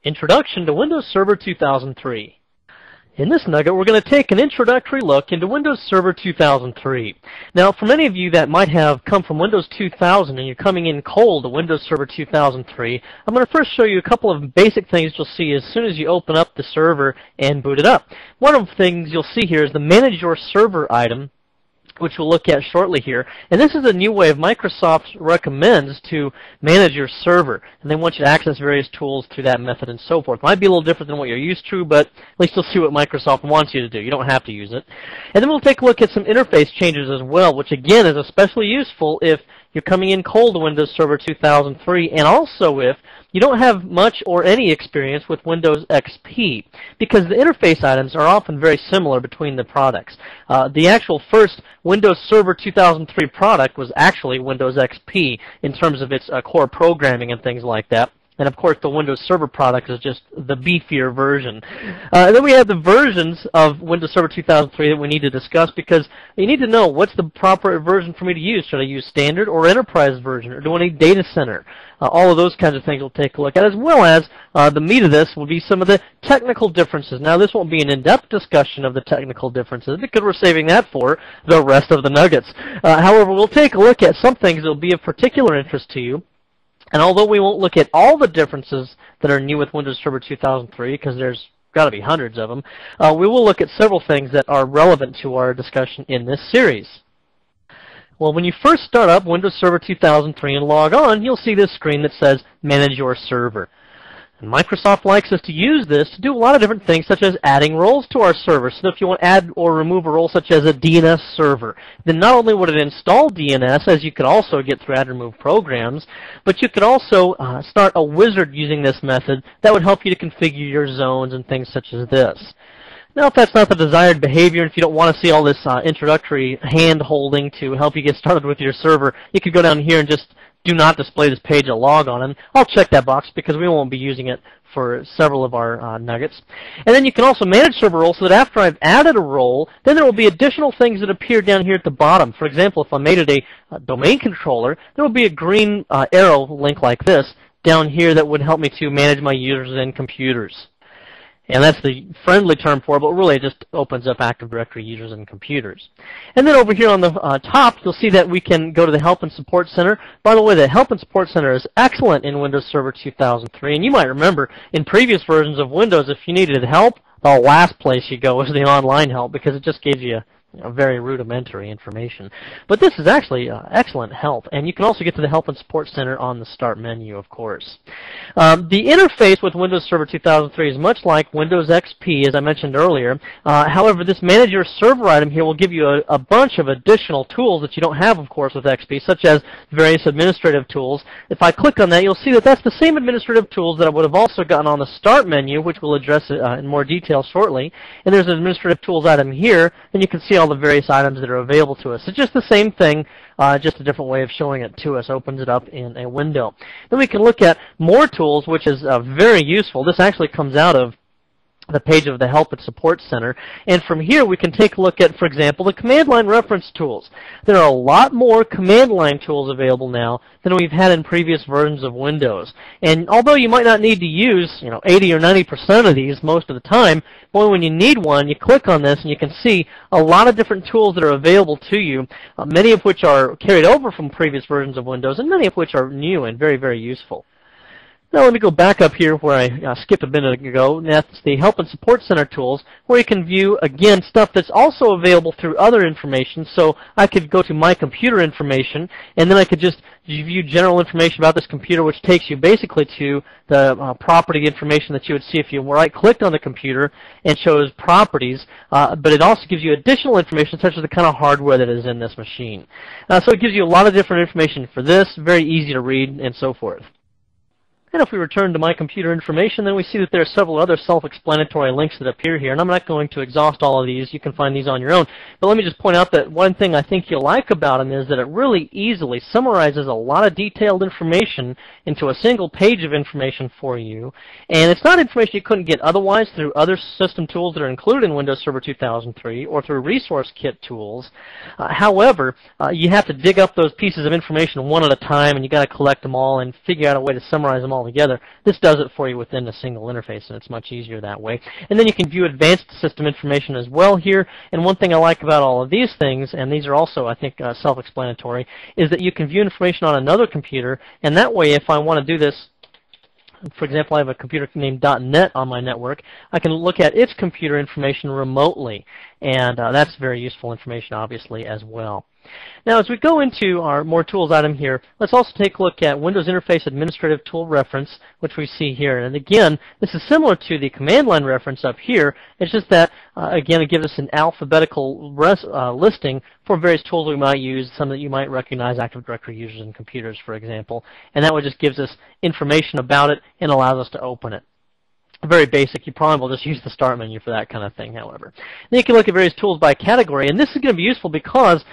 Introduction to Windows Server 2003. In this nugget, we're going to take an introductory look into Windows Server 2003. Now, for many of you that might have come from Windows 2000 and you're coming in cold to Windows Server 2003, I'm going to first show you a couple of basic things you'll see as soon as you open up the server and boot it up. One of the things you'll see here is the Manage Your Server item, which we'll look at shortly here. And this is a new way Microsoft recommends to manage your server. And they want you to access various tools through that method and so forth. Might be a little different than what you're used to, but at least you'll see what Microsoft wants you to do. You don't have to use it. And then we'll take a look at some interface changes as well, which again is especially useful if you're coming in cold to Windows Server 2003, and also if you don't have much or any experience with Windows XP, because the interface items are often very similar between the products. The actual first Windows Server 2003 product was actually Windows XP in terms of its core programming and things like that. And of course, the Windows Server product is just the beefier version. And then we have the versions of Windows Server 2003 that we need to discuss, because you need to know what's the proper version for me to use. Should I use Standard or Enterprise version, or do I need Data Center? All of those kinds of things we'll take a look at, as well as the meat of this will be some of the technical differences. Now, this won't be an in-depth discussion of the technical differences, because we're saving that for the rest of the nuggets. However, we'll take a look at some things that will be of particular interest to you. And although we won't look at all the differences that are new with Windows Server 2003, because there's got to be hundreds of them, we will look at several things that are relevant to our discussion in this series. Well, when you first start up Windows Server 2003 and log on, you'll see this screen that says Manage Your Server. And Microsoft likes us to use this to do a lot of different things, such as adding roles to our server. So if you want to add or remove a role such as a DNS server, then not only would it install DNS, as you could also get through add and remove programs, but you could also start a wizard using this method that would help you to configure your zones and things such as this. Now, if that's not the desired behavior, and if you don't want to see all this introductory hand-holding to help you get started with your server, you could go down here and just do not display this page at log on, and I'll check that box because we won't be using it for several of our nuggets. And then you can also manage server roles, so that after I've added a role, then there will be additional things that appear down here at the bottom. For example, if I made it a domain controller, there will be a green arrow link like this down here that would help me to manage my users and computers. And that's the friendly term for it, but really it just opens up Active Directory users and computers. And then over here on the top, you'll see that we can go to the Help and Support Center. By the way, the Help and Support Center is excellent in Windows Server 2003. And you might remember in previous versions of Windows, if you needed help, the last place you go was the online help, because it just gives you very rudimentary information. But this is actually excellent help, and you can also get to the Help and Support Center on the Start menu, of course. The interface with Windows Server 2003 is much like Windows XP, as I mentioned earlier. However, this Manage Your Server item here will give you a bunch of additional tools that you don't have, of course, with XP, such as various administrative tools. If I click on that, you'll see that that's the same administrative tools that I would have also gotten on the Start menu, which we'll address in more detail shortly. And there's an Administrative Tools item here, and you can see all the various items that are available to us. It's just the same thing, just a different way of showing it to us. Opens it up in a window. Then we can look at more tools, which is very useful. This actually comes out of the page of the Help and Support Center. And from here we can take a look at, for example, the command line reference tools. There are a lot more command line tools available now than we've had in previous versions of Windows. And although you might not need to use 80 or 90% of these most of the time, boy, when you need one, you click on this and you can see a lot of different tools that are available to you, many of which are carried over from previous versions of Windows, and many of which are new and very, very useful. Now let me go back up here where I skipped a minute ago, and that's the Help and Support Center tools, where you can view, again, stuff that's also available through other information. So I could go to My Computer Information, and then I could just view general information about this computer, which takes you basically to the property information that you would see if you right-clicked on the computer and chose Properties, but it also gives you additional information, such as the kind of hardware that is in this machine. So it gives you a lot of different information for this, very easy to read, and so forth. And if we return to My Computer Information, then we see that there are several other self-explanatory links that appear here. And I'm not going to exhaust all of these. You can find these on your own. But let me just point out that one thing I think you'll like about them is that it really easily summarizes a lot of detailed information into a single page of information for you. And it's not information you couldn't get otherwise through other system tools that are included in Windows Server 2003 or through Resource Kit tools. However, you have to dig up those pieces of information one at a time, and you got to collect them all and figure out a way to summarize them all altogether. This does it for you within a single interface, and it's much easier that way. And then you can view advanced system information as well here. And one thing I like about all of these things, and these are also, I think, self-explanatory, is that you can view information on another computer, and that way if I want to do this, for example, I have a computer named .NET on my network, I can look at its computer information remotely, and that's very useful information, obviously, as well. Now, as we go into our more tools item here, let's also take a look at Windows Interface Administrative Tool Reference, which we see here. And again, this is similar to the command line reference up here. It's just that, again, it gives us an alphabetical listing for various tools we might use, some that you might recognize, Active Directory users and computers, for example. And that one just gives us information about it and allows us to open it. Very basic. You probably will just use the start menu for that kind of thing, however. Then you can look at various tools by category, and this is going to be useful because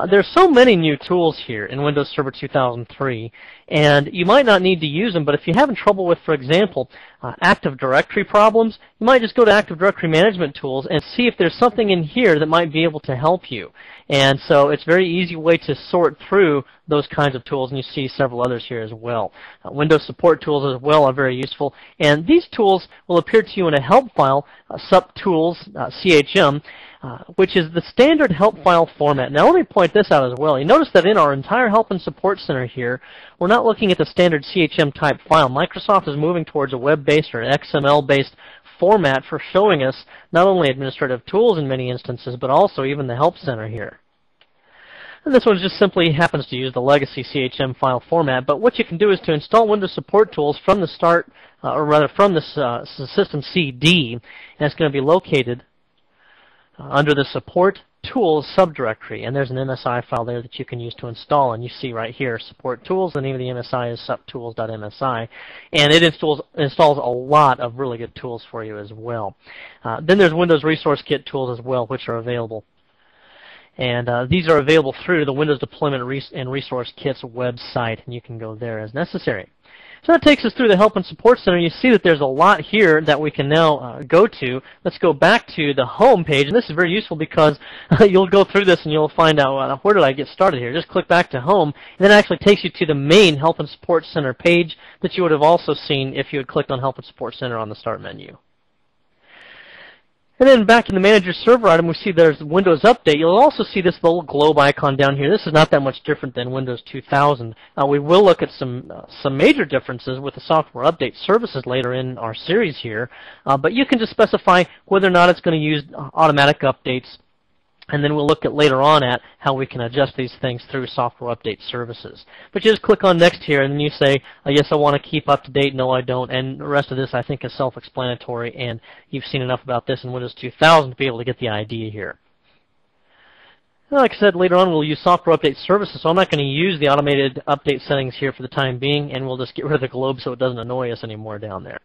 there's so many new tools here in Windows Server 2003, and you might not need to use them, but if you're having trouble with, for example, Active Directory problems, you might just go to Active Directory Management Tools and see if there's something in here that might be able to help you. And so it's a very easy way to sort through those kinds of tools, and you see several others here as well. Windows support tools as well are very useful, and these tools will appear to you in a help file, suptools.chm, which is the standard help file format. Now let me point this out as well. You notice that in our entire Help and Support Center here, we're not looking at the standard CHM type file. Microsoft is moving towards a web-based or XML-based format for showing us not only administrative tools in many instances, but also even the Help Center here. And this one just simply happens to use the legacy CHM file format, but what you can do is to install Windows Support Tools from the start, or rather from this system CD, and it's going to be located under the Support Tools subdirectory, and there's an MSI file there that you can use to install, and you see right here, Support Tools, the name of the MSI is suptools.msi, and it installs a lot of really good tools for you as well. Then there's Windows Resource Kit tools as well, which are available. And these are available through the Windows Deployment and Resource Kits website, and you can go there as necessary. So that takes us through the Help and Support Center. You see that there's a lot here that we can now go to. Let's go back to the home page, and this is very useful because you'll go through this and you'll find out where did I get started here. Just click back to home, and then it actually takes you to the main Help and Support Center page that you would have also seen if you had clicked on Help and Support Center on the Start menu. And then back in the Manager Server item, we see there's Windows Update. You'll also see this little globe icon down here. This is not that much different than Windows 2000. We will look at some major differences with the software update services later in our series here. But you can just specify whether or not it's going to use automatic updates. And then we'll look at later on at how we can adjust these things through software update services. But you just click on Next here, and then you say, yes, I want to keep up to date, no, I don't. And the rest of this, I think, is self-explanatory, and you've seen enough about this in Windows 2000 to be able to get the idea here. Like I said, later on we'll use software update services, so I'm not going to use the automated update settings here for the time being, and we'll just get rid of the globe so it doesn't annoy us anymore down there.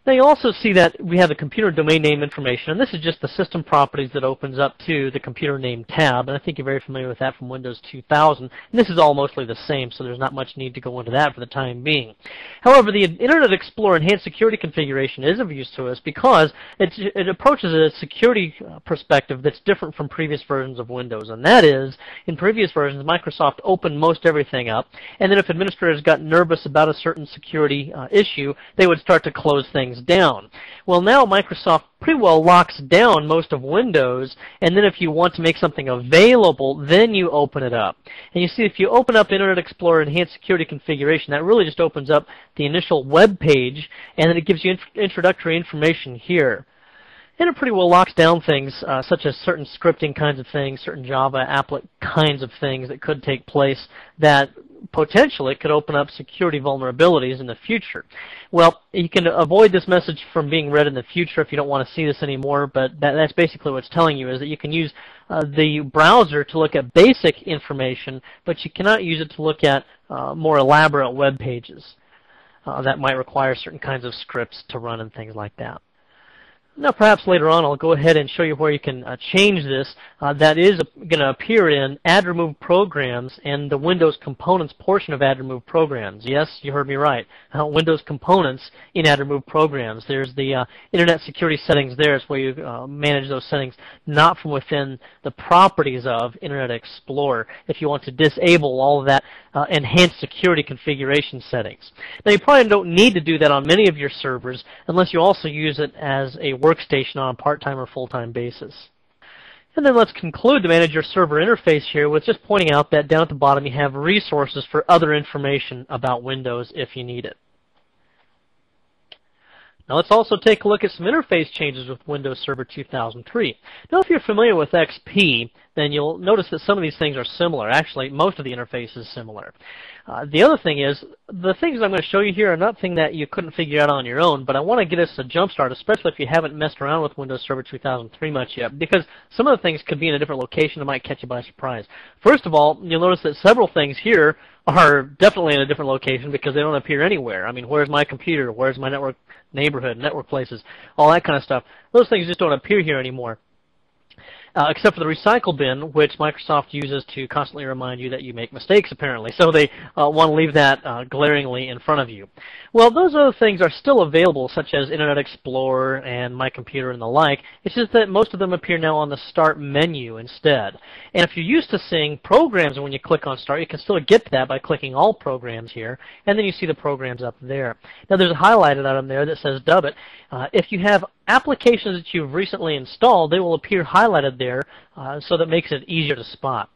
Now you'll also see that we have the computer domain name information, and this is just the system properties that opens up to the computer name tab, and I think you're very familiar with that from Windows 2000. And this is all mostly the same, so there's not much need to go into that for the time being. However, the Internet Explorer Enhanced Security configuration is of use to us because it approaches a security perspective that's different from previous versions of Windows, and that is, in previous versions, Microsoft opened most everything up, and then if administrators got nervous about a certain security issue, they would start to close things down. Well, now Microsoft pretty well locks down most of Windows, and then if you want to make something available, then you open it up. And you see if you open up Internet Explorer Enhanced Security Configuration, that really just opens up the initial web page, and then it gives you introductory information here. And it pretty well locks down things such as certain scripting kinds of things, certain Java applet kinds of things that could take place that potentially could open up security vulnerabilities in the future. Well, you can avoid this message from being read in the future if you don't want to see this anymore, but that's basically what it's telling you, is that you can use the browser to look at basic information, but you cannot use it to look at more elaborate web pages that might require certain kinds of scripts to run and things like that. Now perhaps later on I'll go ahead and show you where you can change this. That is going to appear in Add Remove Programs and the Windows Components portion of Add Remove Programs. Yes, you heard me right. Windows Components in Add Remove Programs. There's the Internet Security settings there. It's where you manage those settings, not from within the properties of Internet Explorer, if you want to disable all of that enhanced security configuration settings. Now you probably don't need to do that on many of your servers unless you also use it as a workstation on a part-time or full-time basis. And then let's conclude to manage your server interface here with just pointing out that down at the bottom you have resources for other information about Windows if you need it. Now let's also take a look at some interface changes with Windows Server 2003. Now if you're familiar with XP, then you'll notice that some of these things are similar. Actually, most of the interface is similar. The other thing is, the things I'm going to show you here are nothing that you couldn't figure out on your own, but I want to get us a jump start, especially if you haven't messed around with Windows Server 2003 much yet, because some of the things could be in a different location that might catch you by surprise. First of all, you'll notice that several things here are definitely in a different location because they don't appear anywhere. I mean, where's my computer? Where's my network neighborhood, network places, all that kind of stuff. Those things just don't appear here anymore. Except for the recycle bin, which Microsoft uses to constantly remind you that you make mistakes, apparently. So they want to leave that glaringly in front of you. Well, those other things are still available, such as Internet Explorer and My Computer and the like. It's just that most of them appear now on the Start menu instead. And if you're used to seeing programs when you click on Start, you can still get to that by clicking All Programs here, and then you see the programs up there. Now, there's a highlighted item there that says Dub It. If you have applications that you've recently installed, they will appear highlighted there, so that makes it easier to spot.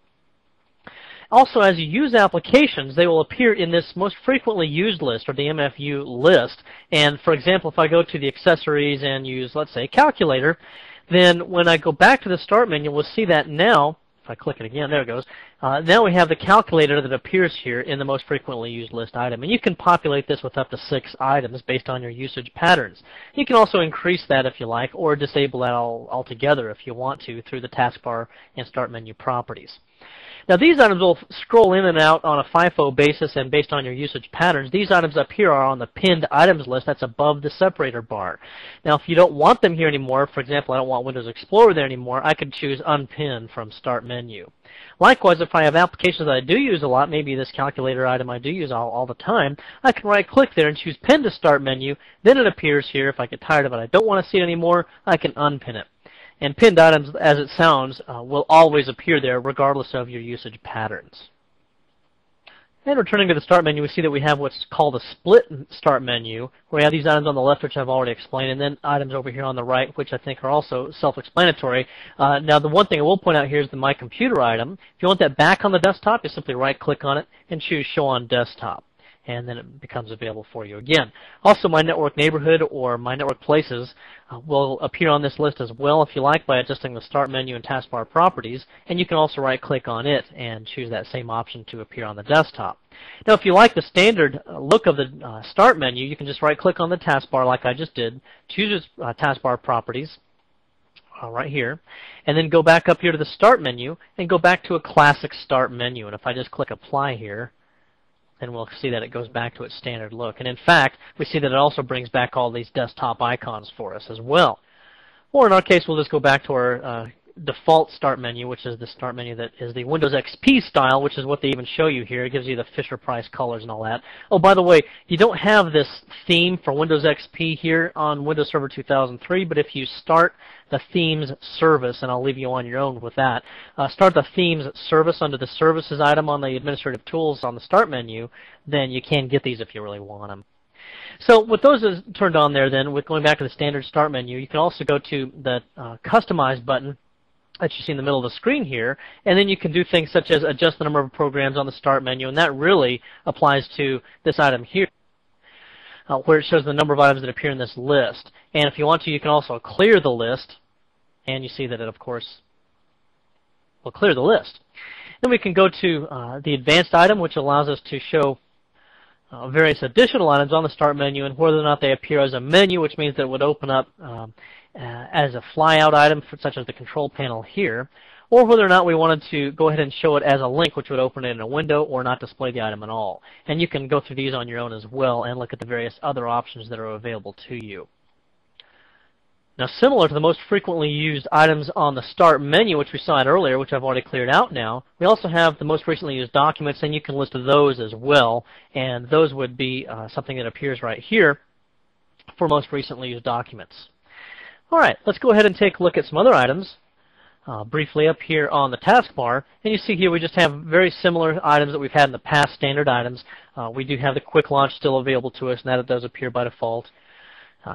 Also, as you use applications, they will appear in this most frequently used list, or the MFU list. And for example, if I go to the accessories and use, let's say, calculator, then when I go back to the Start menu, we'll see that now, if I click it again, there it goes. Now we have the calculator that appears here in the most frequently used list item. And you can populate this with up to 6 items based on your usage patterns. You can also increase that if you like, or disable that altogether if you want to through the taskbar and Start menu properties. Now these items will scroll in and out on a FIFO basis and based on your usage patterns. These items up here are on the pinned items list that's above the separator bar. Now if you don't want them here anymore, for example, I don't want Windows Explorer there anymore, I could choose Unpin from Start menu. Likewise, if I have applications that I do use a lot, maybe this calculator item I do use all the time, I can right-click there and choose Pin to Start menu. Then it appears here. If I get tired of it, I don't want to see it anymore, I can unpin it. And pinned items, as it sounds, will always appear there regardless of your usage patterns. And returning to the Start menu, we see that we have what's called a split Start menu, where we have these items on the left, which I've already explained, and then items over here on the right, which I think are also self-explanatory. Now, the one thing I will point out here is the My Computer item. If you want that back on the desktop, you simply right-click on it and choose Show on Desktop. And then it becomes available for you again. Also, My Network Neighborhood or My Network Places will appear on this list as well if you like by adjusting the Start menu and taskbar properties, and you can also right-click on it and choose that same option to appear on the desktop. Now, if you like the standard look of the Start menu, you can just right-click on the taskbar like I just did, choose taskbar properties, right here, and then go back up here to the Start menu and go back to a classic Start menu. And if I just click Apply here, then we'll see that it goes back to its standard look. And in fact, we see that it also brings back all these desktop icons for us as well. Or in our case, we'll just go back to our default Start menu, which is the Start menu that is the Windows XP style, which is what they even show you here. It gives you the Fisher-Price colors and all that. Oh, by the way, you don't have this theme for Windows XP here on Windows Server 2003, but if you start the Themes service, and I'll leave you on your own with that, start the Themes service under the Services item on the Administrative Tools on the Start menu, then you can get these if you really want them. So with those turned on there, then, with going back to the standard Start menu, you can also go to the Customize button that you see in the middle of the screen here, and then you can do things such as adjust the number of programs on the Start menu, and that really applies to this item here, where it shows the number of items that appear in this list. And if you want to, you can also clear the list, and you see that it, of course, will clear the list. Then we can go to the Advanced item, which allows us to show various additional items on the Start menu and whether or not they appear as a menu, which means that it would open up as a flyout item, such as the control panel here, or whether or not we wanted to go ahead and show it as a link, which would open it in a window or not display the item at all. And you can go through these on your own as well and look at the various other options that are available to you. Now, similar to the most frequently used items on the Start menu, which we saw earlier, which I've already cleared out now, we also have the most recently used documents, and you can list those as well. And those would be something that appears right here for most recently used documents. All right, let's go ahead and take a look at some other items briefly up here on the taskbar. And you see here we just have very similar items that we've had in the past, standard items. We do have the quick launch still available to us, and that it does appear by default.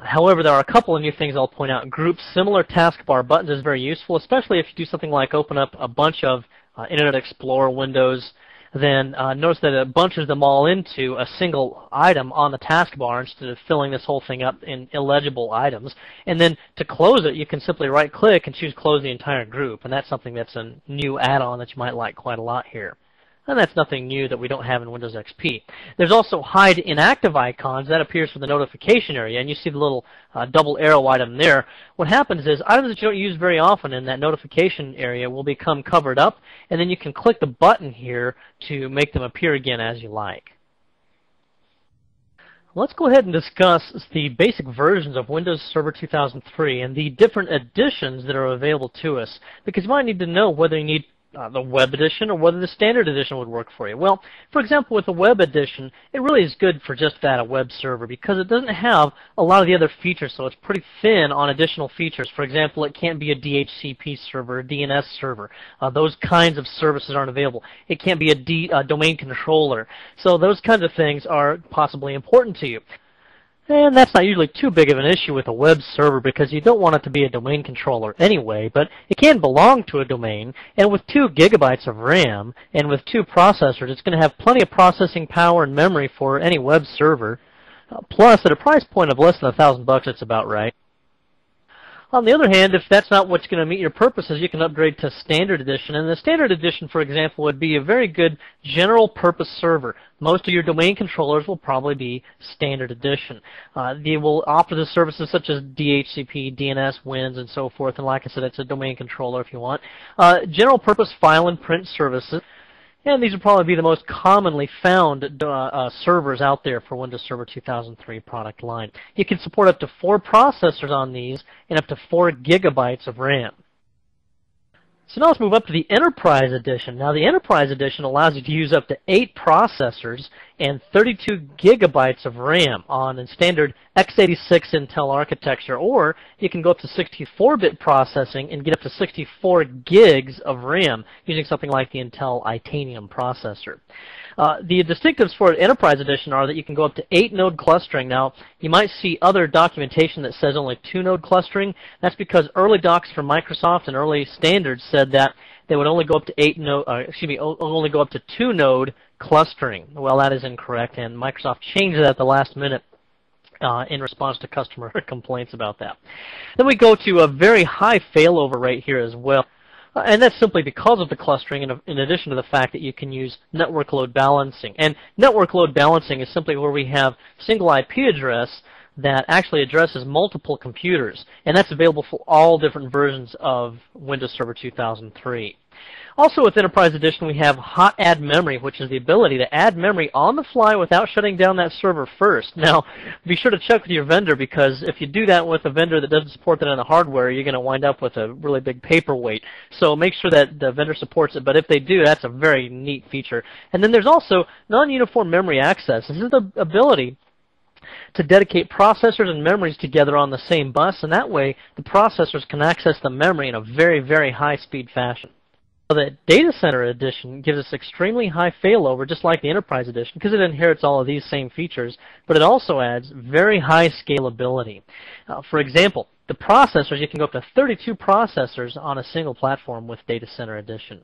However, there are a couple of new things I'll point out. Group similar taskbar buttons is very useful, especially if you do something like open up a bunch of Internet Explorer windows. Then notice that it bunches them all into a single item on the taskbar instead of filling this whole thing up in illegible items. And then to close it, you can simply right-click and choose Close the Entire Group. And that's something that's a new add-on that you might like quite a lot here. And that's nothing new that we don't have in Windows XP. There's also Hide Inactive Icons. That appears for the notification area, and you see the little double arrow item there. What happens is items that you don't use very often in that notification area will become covered up, and then you can click the button here to make them appear again as you like. Let's go ahead and discuss the basic versions of Windows Server 2003 and the different editions that are available to us, because you might need to know whether you need the web edition or whether the standard edition would work for you. Well, for example, with the web edition, it really is good for just that, a web server, because it doesn't have a lot of the other features, so it's pretty thin on additional features. For example, it can't be a DHCP server, a DNS server. Those kinds of services aren't available. It can't be a domain controller. So those kinds of things are possibly important to you. And that's not usually too big of an issue with a web server because you don't want it to be a domain controller anyway, but it can belong to a domain, and with 2 gigabytes of RAM and with 2 processors, it's going to have plenty of processing power and memory for any web server. Plus, at a price point of less than $1,000, it's about right. On the other hand, if that's not what's going to meet your purposes, you can upgrade to Standard Edition. And the Standard Edition, for example, would be a very good general-purpose server. Most of your domain controllers will probably be Standard Edition. They will offer the services such as DHCP, DNS, WINS, and so forth. And like I said, it's a domain controller if you want. General-purpose file and print services. And these will probably be the most commonly found servers out there for Windows Server 2003 product line. You can support up to 4 processors on these and up to 4 gigabytes of RAM. So now let's move up to the Enterprise Edition. Now the Enterprise Edition allows you to use up to 8 processors and 32 gigabytes of RAM on a standard x86 Intel architecture, or you can go up to 64-bit processing and get up to 64 gigs of RAM using something like the Intel Itanium processor. The distinctives for Enterprise Edition are that you can go up to 8-node clustering. Now, you might see other documentation that says only 2-node clustering. That's because early docs from Microsoft and early standards said that they would only go up to only go up to 2-node clustering. Well, that is incorrect, and Microsoft changed that at the last minute in response to customer complaints about that. Then we go to a very high failover rate here as well. And that's simply because of the clustering, in addition to the fact that you can use network load balancing. And network load balancing is simply where we have single IP address that actually addresses multiple computers. And that's available for all different versions of Windows Server 2003. Also with Enterprise Edition, we have Hot Add Memory, which is the ability to add memory on the fly without shutting down that server first. Now, be sure to check with your vendor, because if you do that with a vendor that doesn't support that on the hardware, you're going to wind up with a really big paperweight. So make sure that the vendor supports it, but if they do, that's a very neat feature. And then there's also non-uniform memory access. This is the ability to dedicate processors and memories together on the same bus, and that way the processors can access the memory in a very, very high-speed fashion. The Data Center Edition gives us extremely high failover, just like the Enterprise Edition, because it inherits all of these same features, but it also adds very high scalability. For example, the processors, you can go up to 32 processors on a single platform with Data Center Edition.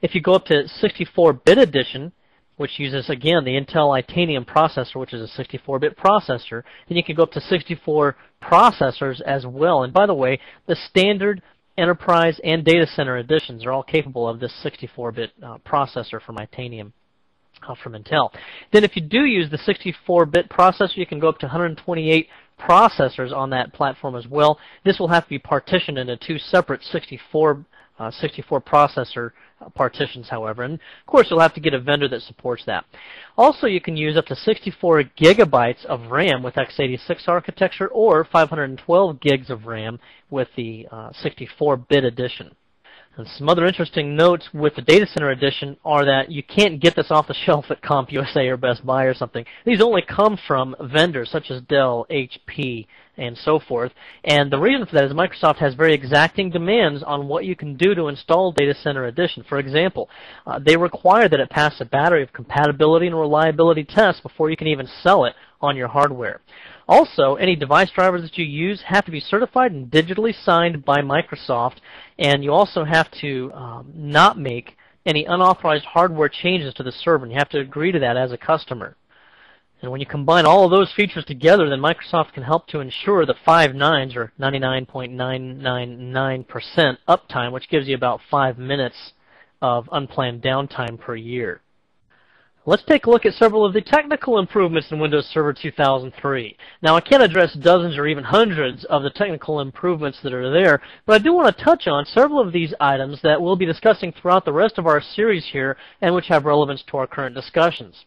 If you go up to 64-bit Edition, which uses, again, the Intel Itanium processor, which is a 64-bit processor, then you can go up to 64 processors as well. And by the way, the standard Enterprise and Data Center Editions are all capable of this 64-bit processor from Itanium from Intel. Then if you do use the 64-bit processor, you can go up to 128 processors on that platform as well. This will have to be partitioned into 2 separate 64 64 processor partitions, however. And of course, you'll have to get a vendor that supports that. Also, you can use up to 64 gigabytes of RAM with x86 architecture or 512 gigs of RAM with the 64-bit edition. And some other interesting notes with the Data Center Edition are that you can't get this off the shelf at CompUSA or Best Buy or something. These only come from vendors such as Dell, HP, and so forth. And the reason for that is Microsoft has very exacting demands on what you can do to install Data Center Edition. For example, they require that it pass a battery of compatibility and reliability tests before you can even sell it on your hardware. Also, any device drivers that you use have to be certified and digitally signed by Microsoft, and you also have to not make any unauthorized hardware changes to the server, and you have to agree to that as a customer. And when you combine all of those features together, then Microsoft can help to ensure the 5 nines, or 99.999% uptime, which gives you about 5 minutes of unplanned downtime per year. Let's take a look at several of the technical improvements in Windows Server 2003. Now, I can't address dozens or even hundreds of the technical improvements that are there, but I do want to touch on several of these items that we'll be discussing throughout the rest of our series here and which have relevance to our current discussions.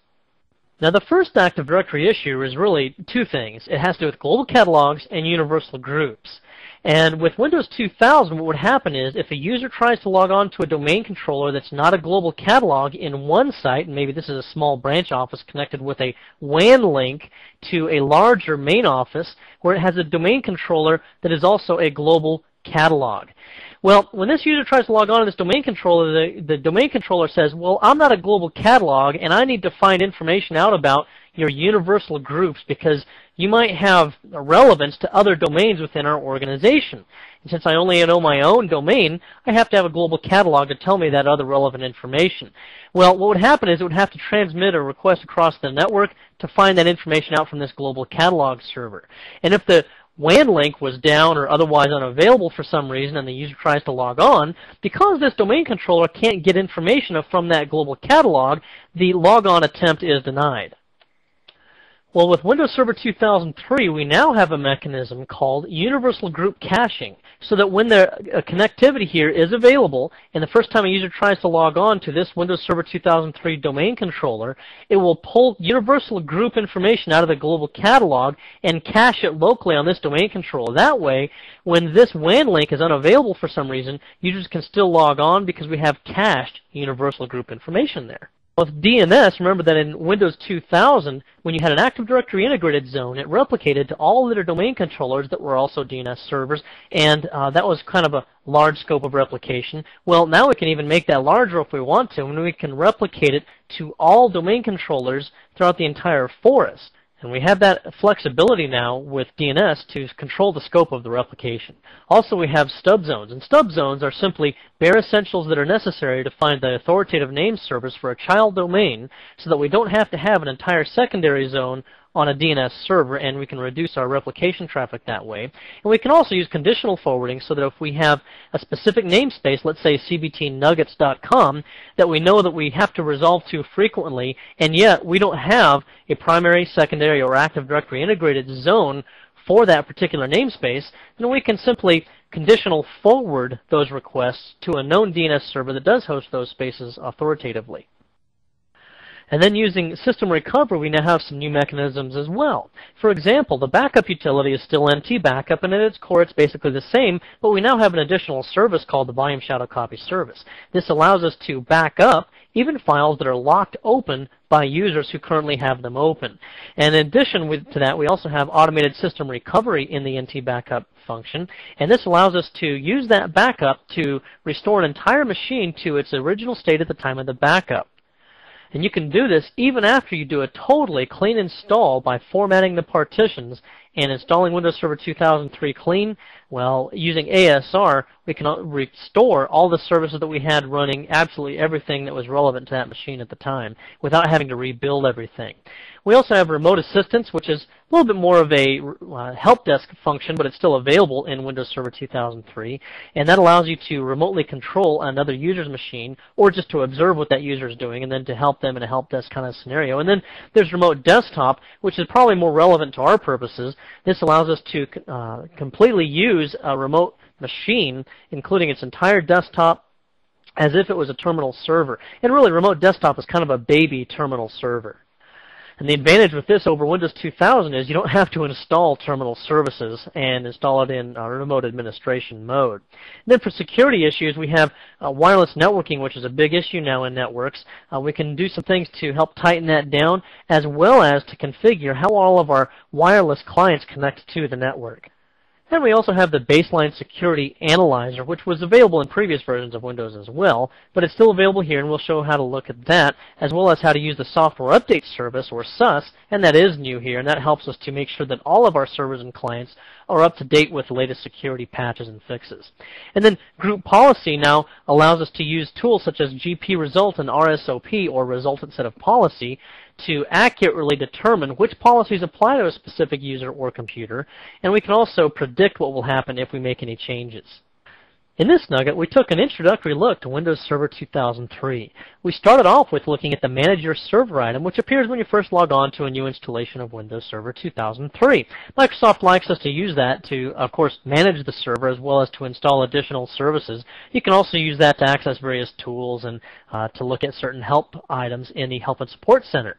Now, the first Active Directory issue is really two things. It has to do with global catalogs and universal groups. And with Windows 2000, what would happen is if a user tries to log on to a domain controller that's not a global catalog in one site, and maybe this is a small branch office connected with a WAN link to a larger main office where it has a domain controller that is also a global catalog. Well, when this user tries to log on to this domain controller, the domain controller says, well, I'm not a global catalog, and I need to find information out about your universal groups because you might have relevance to other domains within our organization. And since I only know my own domain, I have to have a global catalog to tell me that other relevant information. Well, what would happen is it would have to transmit a request across the network to find that information out from this global catalog server. And if the WAN link was down or otherwise unavailable for some reason and the user tries to log on, because this domain controller can't get information from that global catalog, the logon attempt is denied. Well, with Windows Server 2003, we now have a mechanism called Universal Group Caching, so that when the connectivity here is available, and the first time a user tries to log on to this Windows Server 2003 domain controller, it will pull universal group information out of the global catalog and cache it locally on this domain controller. That way, when this WAN link is unavailable for some reason, users can still log on because we have cached universal group information there. With DNS, remember that in Windows 2000, when you had an Active Directory integrated zone, it replicated to all of their domain controllers that were also DNS servers, and that was kind of a large scope of replication. Well, now we can even make that larger if we want to, and we can replicate it to all domain controllers throughout the entire forest. And we have that flexibility now with DNS to control the scope of the replication. Also, we have stub zones, and stub zones are simply bare essentials that are necessary to find the authoritative name service for a child domain so that we don't have to have an entire secondary zone on a DNS server, and we can reduce our replication traffic that way. And we can also use conditional forwarding so that if we have a specific namespace, let's say cbtnuggets.com, that we know that we have to resolve to frequently, and yet we don't have a primary, secondary, or Active Directory integrated zone for that particular namespace, then we can simply conditional forward those requests to a known DNS server that does host those spaces authoritatively. And then using system recovery, we now have some new mechanisms as well. For example, the backup utility is still NT backup, and at its core it's basically the same, but we now have an additional service called the volume shadow copy service. This allows us to back up even files that are locked open by users who currently have them open. And in addition to that, we also have automated system recovery in the NT backup function, and this allows us to use that backup to restore an entire machine to its original state at the time of the backup. And you can do this even after you do a totally clean install by formatting the partitions and installing Windows Server 2003 clean. Well, using ASR, we can restore all the services that we had running, absolutely everything that was relevant to that machine at the time, without having to rebuild everything. We also have remote assistance, which is a little bit more of a help desk function, but it's still available in Windows Server 2003, and that allows you to remotely control another user's machine, or just to observe what that user is doing, and then to help them in a help desk kind of scenario. And then there's remote desktop, which is probably more relevant to our purposes, This allows us to completely use a remote machine, including its entire desktop, as if it was a terminal server. And really, remote desktop is kind of a baby terminal server. And the advantage with this over Windows 2000 is you don't have to install terminal services and install it in remote administration mode. And then for security issues, we have wireless networking, which is a big issue now in networks. We can do some things to help tighten that down, as well as to configure how all of our wireless clients connect to the network. And we also have the Baseline Security Analyzer, which was available in previous versions of Windows as well, but it's still available here, and we'll show how to look at that, as well as how to use the Software Update Service, or SUS, and that is new here, and that helps us to make sure that all of our servers and clients are up to date with the latest security patches and fixes. And then Group Policy now allows us to use tools such as GP Result and RSOP, or Resultant Set of Policy, to accurately determine which policies apply to a specific user or computer, and we can also predict what will happen if we make any changes. In this nugget, we took an introductory look to Windows Server 2003. We started off with looking at the Manage Your Server item, which appears when you first log on to a new installation of Windows Server 2003. Microsoft likes us to use that to, of course, manage the server as well as to install additional services. You can also use that to access various tools and to look at certain help items in the Help and Support Center.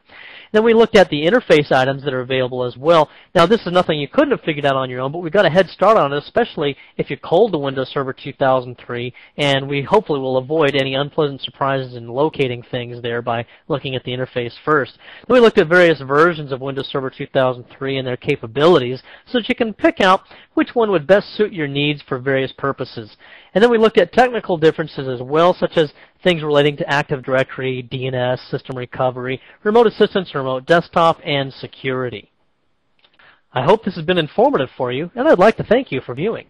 Then we looked at the interface items that are available as well. Now, this is nothing you couldn't have figured out on your own, but we got a head start on it, especially if you culled the Windows Server 2003, and we hopefully will avoid any unpleasant surprises in locating things there by looking at the interface first. Then we looked at various versions of Windows Server 2003 and their capabilities so that you can pick out which one would best suit your needs for various purposes. And then we looked at technical differences as well, such as things relating to Active Directory, DNS, system recovery, remote assistance, remote desktop, and security. I hope this has been informative for you, and I'd like to thank you for viewing.